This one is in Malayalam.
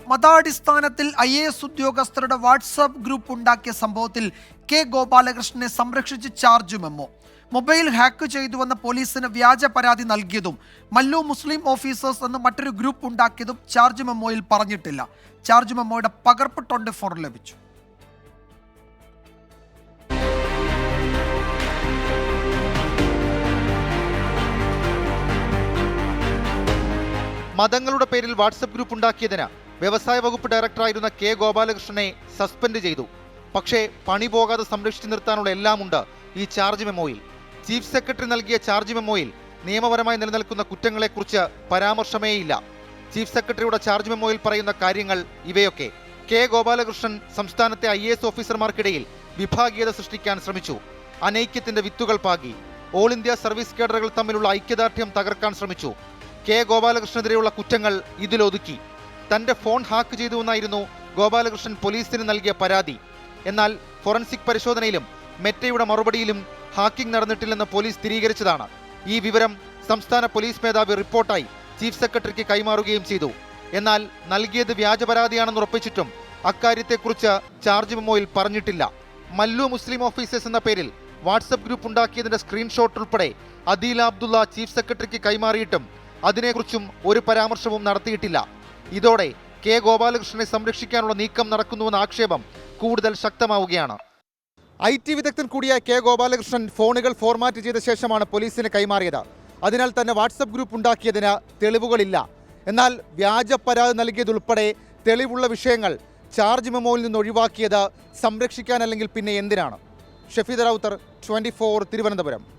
മതാടിസ്ഥാനത്തിൽ IAS ഉദ്യോഗസ്ഥരുടെ വാട്സാപ്പ് ഗ്രൂപ്പ് ഉണ്ടാക്കിയ സംഭവത്തിൽ കെ ഗോപാലകൃഷ്ണനെ സംരക്ഷിച്ച് ചാർജ് മെമ്മോ. മൊബൈൽ ഹാക്ക് ചെയ്തുവെന്ന പോലീസിന് വ്യാജ പരാതി നൽകിയതും മല്ലു മുസ്ലിം ഓഫീസേഴ്സ് എന്ന് മറ്റൊരു ഗ്രൂപ്പ് ഉണ്ടാക്കിയതും ചാർജ് മെമ്മോയിൽ പറഞ്ഞിട്ടില്ല. ചാർജ് മെമ്മോയുടെ പകർപ്പ് 24 ലഭിച്ചു. മതങ്ങളുടെ പേരിൽ വാട്സപ്പ് ഗ്രൂപ്പ് ഉണ്ടാക്കിയതിന് വ്യവസായ വകുപ്പ് ഡയറക്ടറായിരുന്ന കെ ഗോപാലകൃഷ്ണനെ സസ്പെൻഡ് ചെയ്തു. പക്ഷേ പണി പോകാതെ സംരക്ഷിച്ചു നിർത്താനുള്ള എല്ലാമുണ്ട് ഈ ചാർജ് മെമ്മോയിൽ. ചീഫ് സെക്രട്ടറി നൽകിയ ചാർജ് മെമ്മോയിൽ നിയമപരമായി നിലനിൽക്കുന്ന കുറ്റങ്ങളെക്കുറിച്ച് പരാമർശമേയില്ല. ചീഫ് സെക്രട്ടറിയുടെ ചാർജ് മെമ്മോയിൽ പറയുന്ന കാര്യങ്ങൾ ഇവയൊക്കെ. കെ ഗോപാലകൃഷ്ണൻ സംസ്ഥാനത്തെ IAS ഓഫീസർമാർക്കിടയിൽ വിഭാഗീയത സൃഷ്ടിക്കാൻ ശ്രമിച്ചു. അനൈക്യത്തിന്റെ വിത്തുകൾ പാകി. ഓൾ ഇന്ത്യ സർവീസ് കേഡറുകൾ തമ്മിലുള്ള ഐക്യദാർഢ്യം തകർക്കാൻ ശ്രമിച്ചു. കെ ഗോപാലകൃഷ്ണനെതിരെയുള്ള കുറ്റങ്ങൾ ഇതിലൊതുക്കി. തന്റെ ഫോൺ ഹാക്ക് ചെയ്തുവെന്നായിരുന്നു ഗോപാലകൃഷ്ണൻ പോലീസിന് നൽകിയ പരാതി. എന്നാൽ ഫോറൻസിക് പരിശോധനയിലും മെറ്റയുടെ മറുപടിയിലും ഹാക്കിംഗ് നടന്നിട്ടില്ലെന്ന് പോലീസ് സ്ഥിരീകരിച്ചതാണ്. ഈ വിവരം സംസ്ഥാന പോലീസ് മേധാവി റിപ്പോർട്ടായി ചീഫ് സെക്രട്ടറിക്ക് കൈമാറുകയും ചെയ്തു. എന്നാൽ നൽകിയത് വ്യാജ പരാതിയാണെന്ന് ഉറപ്പിച്ചിട്ടും അക്കാര്യത്തെക്കുറിച്ച് ചാർജ് മെമ്മോയിൽ പറഞ്ഞിട്ടില്ല. മല്ലു മുസ്ലിം ഓഫീസേഴ്സ് എന്ന പേരിൽ വാട്സപ്പ് ഗ്രൂപ്പ് ഉണ്ടാക്കിയതിന്റെ സ്ക്രീൻഷോട്ട് ഉൾപ്പെടെ അദീല അബ്ദുള്ള ചീഫ് സെക്രട്ടറിക്ക് കൈമാറിയിട്ടും അതിനെക്കുറിച്ചും ഒരു പരാമർശവും നടത്തിയിട്ടില്ല. ഇതോടെ കെ ഗോപാലകൃഷ്ണനെ സംരക്ഷിക്കാനുള്ള നീക്കം നടക്കുന്നുവെന്ന ആക്ഷേപം കൂടുതൽ ശക്തമാവുകയാണ്. IT വിദഗ്ധൻ കൂടിയ കെ ഗോപാലകൃഷ്ണൻ ഫോണുകൾ ഫോർമാറ്റ് ചെയ്ത ശേഷമാണ് പോലീസിന് കൈമാറിയത്. അതിനാൽ തന്നെ വാട്സപ്പ് ഗ്രൂപ്പ് ഉണ്ടാക്കിയതിന് തെളിവുകളില്ല. എന്നാൽ വ്യാജ പരാതി നൽകിയതുൾപ്പെടെ തെളിവുള്ള വിഷയങ്ങൾ ചാർജ് മെമ്മോയിൽ നിന്ന് ഒഴിവാക്കിയത് സംരക്ഷിക്കാനല്ലെങ്കിൽ പിന്നെ എന്തിനാണ്? ഷഫീദ് റൗത്തർ, 24 തിരുവനന്തപുരം.